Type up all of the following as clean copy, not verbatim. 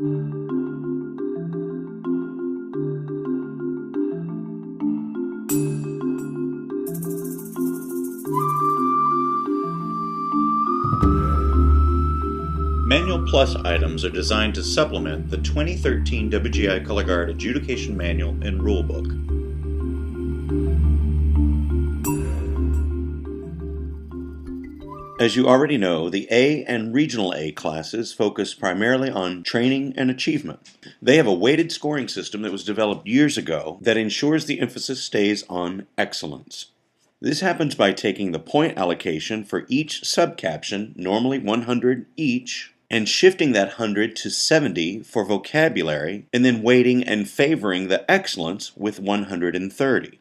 Manual Plus items are designed to supplement the 2013 WGI Color Guard Adjudication Manual and Rulebook. As you already know, the A and Regional A classes focus primarily on training and achievement. They have a weighted scoring system that was developed years ago that ensures the emphasis stays on excellence. This happens by taking the point allocation for each subcaption, normally 100 each, and shifting that 100 to 70 for vocabulary, and then weighting and favoring the excellence with 130.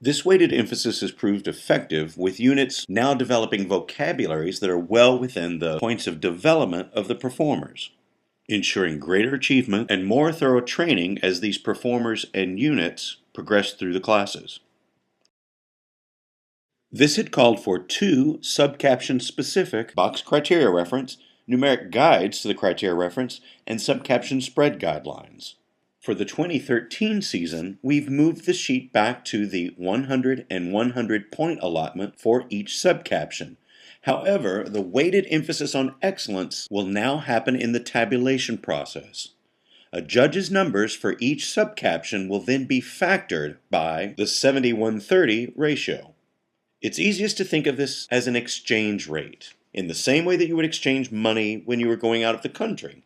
This weighted emphasis has proved effective with units now developing vocabularies that are well within the points of development of the performers, ensuring greater achievement and more thorough training as these performers and units progress through the classes. This had called for 2 subcaption-specific box criteria reference, numeric guides to the criteria reference, and subcaption spread guidelines. For the 2013 season, we've moved the sheet back to the 100 and 100 point allotment for each subcaption. However, the weighted emphasis on excellence will now happen in the tabulation process. A judge's numbers for each subcaption will then be factored by the 70-130 ratio. It's easiest to think of this as an exchange rate, in the same way that you would exchange money when you were going out of the country.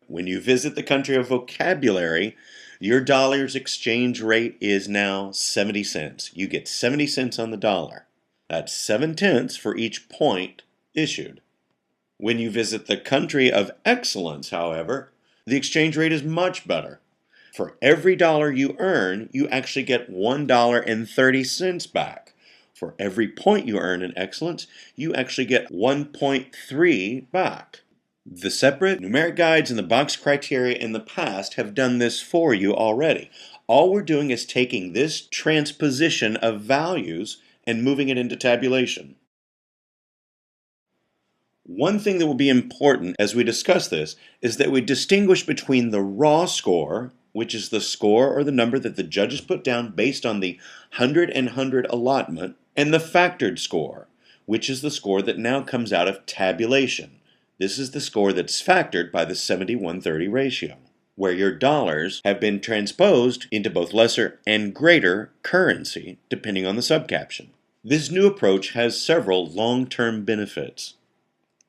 When you visit the country of vocabulary, your dollar's exchange rate is now 70 cents. You get 70 cents on the dollar. That's 7/10 for each point issued. When you visit the country of excellence, however, the exchange rate is much better. For every dollar you earn, you actually get $1.30 back. For every point you earn in excellence, you actually get 1.3 back. The separate numeric guides and the box criteria in the past have done this for you already. All we're doing is taking this transposition of values and moving it into tabulation. One thing that will be important as we discuss this is that we distinguish between the raw score, which is the score or the number that the judges put down based on the 100 and 100 allotment, and the factored score, which is the score that now comes out of tabulation. This is the score that's factored by the 70-130 ratio, where your dollars have been transposed into both lesser and greater currency, depending on the subcaption. This new approach has several long-term benefits.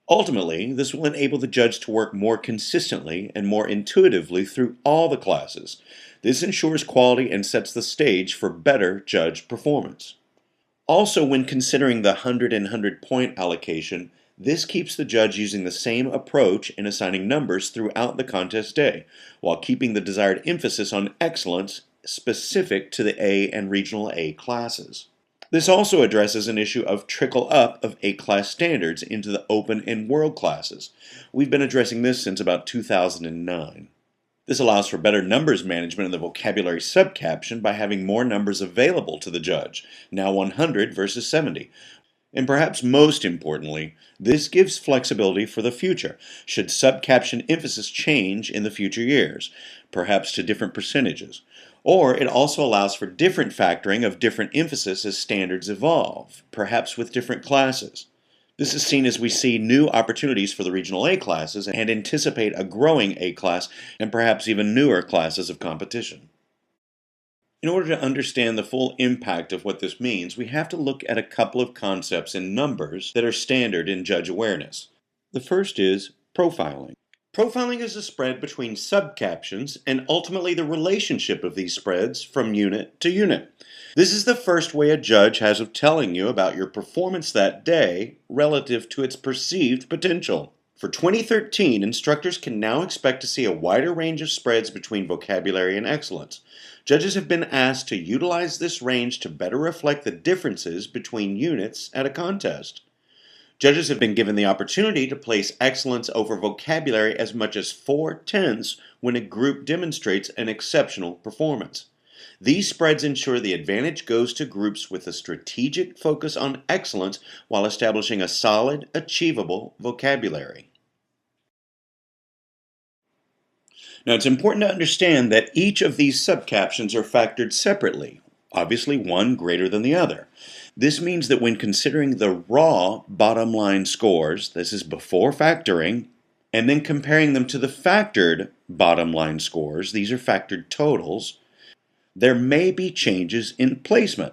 Ultimately, this will enable the judge to work more consistently and more intuitively through all the classes. This ensures quality and sets the stage for better judge performance. Also, when considering the 100 and 100 point allocation, this keeps the judge using the same approach in assigning numbers throughout the contest day, while keeping the desired emphasis on excellence specific to the A and Regional A classes. This also addresses an issue of trickle-up of A-class standards into the Open and World classes. We've been addressing this since about 2009. This allows for better numbers management in the vocabulary subcaption by having more numbers available to the judge, now 100 versus 70. And perhaps most importantly, this gives flexibility for the future, should subcaption emphasis change in the future years, perhaps to different percentages. Or it also allows for different factoring of different emphasis as standards evolve, perhaps with different classes. This is seen as we see new opportunities for the Regional A classes and anticipate a growing A class and perhaps even newer classes of competition. In order to understand the full impact of what this means, we have to look at a couple of concepts in numbers that are standard in judge awareness. The first is profiling. Profiling is a spread between subcaptions and ultimately the relationship of these spreads from unit to unit. This is the first way a judge has of telling you about your performance that day relative to its perceived potential. For 2013, instructors can now expect to see a wider range of spreads between vocabulary and excellence. Judges have been asked to utilize this range to better reflect the differences between units at a contest. Judges have been given the opportunity to place excellence over vocabulary as much as 4/10 when a group demonstrates an exceptional performance. These spreads ensure the advantage goes to groups with a strategic focus on excellence while establishing a solid, achievable vocabulary. Now, it's important to understand that each of these subcaptions are factored separately, obviously one greater than the other. This means that when considering the raw bottom line scores, this is before factoring, and then comparing them to the factored bottom line scores, these are factored totals, there may be changes in placement.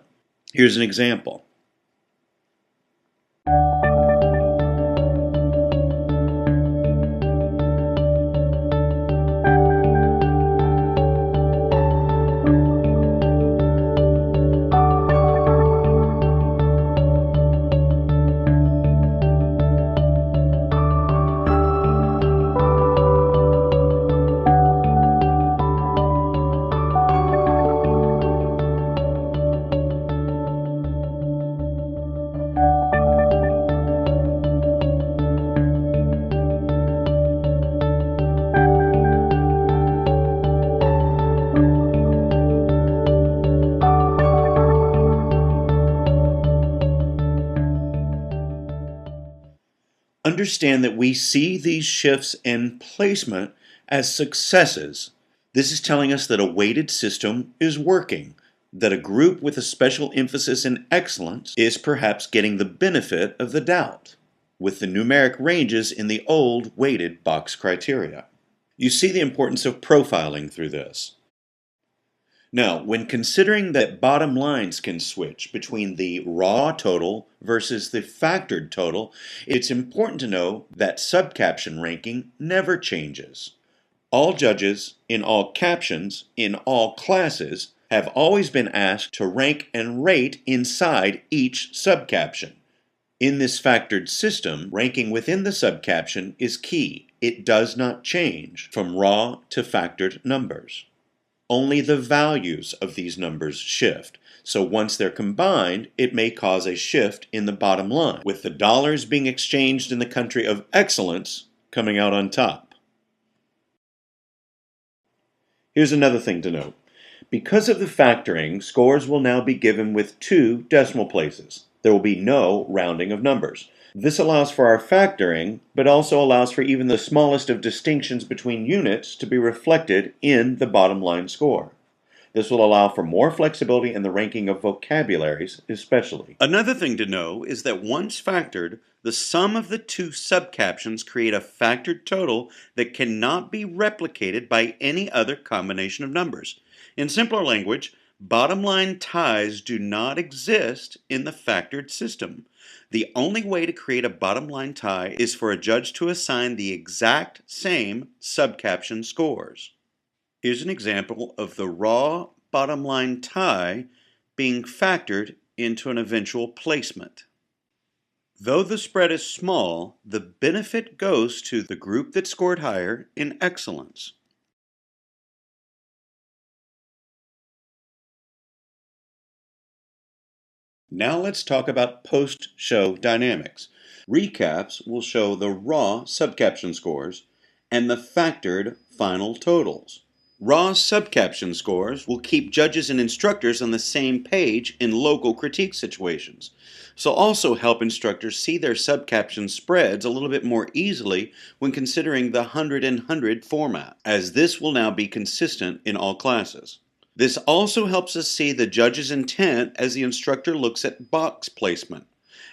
Here's an example. Understand that we see these shifts in placement as successes. This is telling us that a weighted system is working, that a group with a special emphasis in excellence is perhaps getting the benefit of the doubt, with the numeric ranges in the old weighted box criteria. You see the importance of profiling through this. Now, when considering that bottom lines can switch between the raw total versus the factored total, it's important to know that subcaption ranking never changes. All judges, in all captions, in all classes, have always been asked to rank and rate inside each subcaption. In this factored system, ranking within the subcaption is key. It does not change from raw to factored numbers. Only the values of these numbers shift. So once they're combined, it may cause a shift in the bottom line, with the dollars being exchanged in the country of excellence coming out on top. Here's another thing to note. Because of the factoring, scores will now be given with 2 decimal places. There will be no rounding of numbers. This allows for our factoring, but also allows for even the smallest of distinctions between units to be reflected in the bottom line score. This will allow for more flexibility in the ranking of vocabularies, especially. Another thing to know is that once factored, the sum of the 2 subcaptions create a factored total that cannot be replicated by any other combination of numbers. In simpler language, bottom line ties do not exist in the factored system. The only way to create a bottom line tie is for a judge to assign the exact same subcaption scores. Here's an example of the raw bottom line tie being factored into an eventual placement. Though the spread is small, the benefit goes to the group that scored higher in excellence. Now let's talk about post-show dynamics. Recaps will show the raw subcaption scores and the factored final totals. Raw subcaption scores will keep judges and instructors on the same page in local critique situations. So also help instructors see their subcaption spreads a little bit more easily when considering the 100 and 100 format, as this will now be consistent in all classes. This also helps us see the judge's intent as the instructor looks at box placement,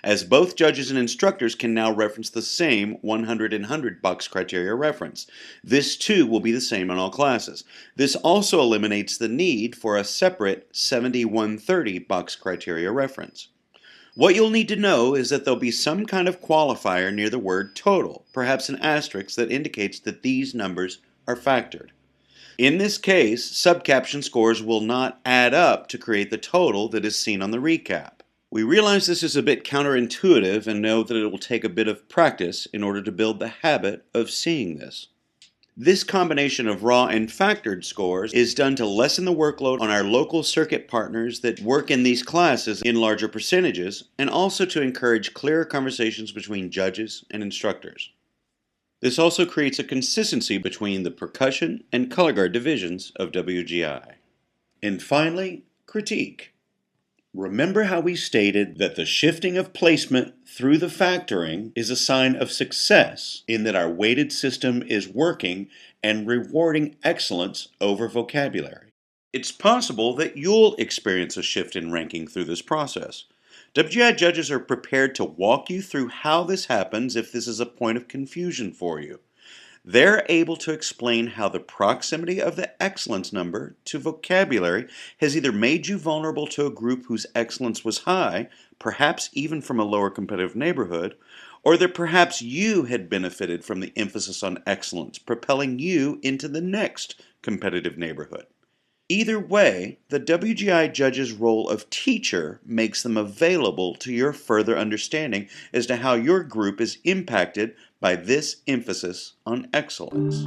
as both judges and instructors can now reference the same 100 and 100 box criteria reference. This too will be the same in all classes. This also eliminates the need for a separate 70-130 box criteria reference. What you'll need to know is that there'll be some kind of qualifier near the word total, perhaps an asterisk that indicates that these numbers are factored. In this case, subcaption scores will not add up to create the total that is seen on the recap. We realize this is a bit counterintuitive and know that it will take a bit of practice in order to build the habit of seeing this. This combination of raw and factored scores is done to lessen the workload on our local circuit partners that work in these classes in larger percentages, and also to encourage clearer conversations between judges and instructors. This also creates a consistency between the percussion and color guard divisions of WGI. And finally, critique. Remember how we stated that the shifting of placement through the factoring is a sign of success in that our weighted system is working and rewarding excellence over vocabulary. It's possible that you'll experience a shift in ranking through this process. WGI judges are prepared to walk you through how this happens if this is a point of confusion for you. They're able to explain how the proximity of the excellence number to vocabulary has either made you vulnerable to a group whose excellence was high, perhaps even from a lower competitive neighborhood, or that perhaps you had benefited from the emphasis on excellence, propelling you into the next competitive neighborhood. Either way, the WGI judge's role of teacher makes them available to your further understanding as to how your group is impacted by this emphasis on excellence.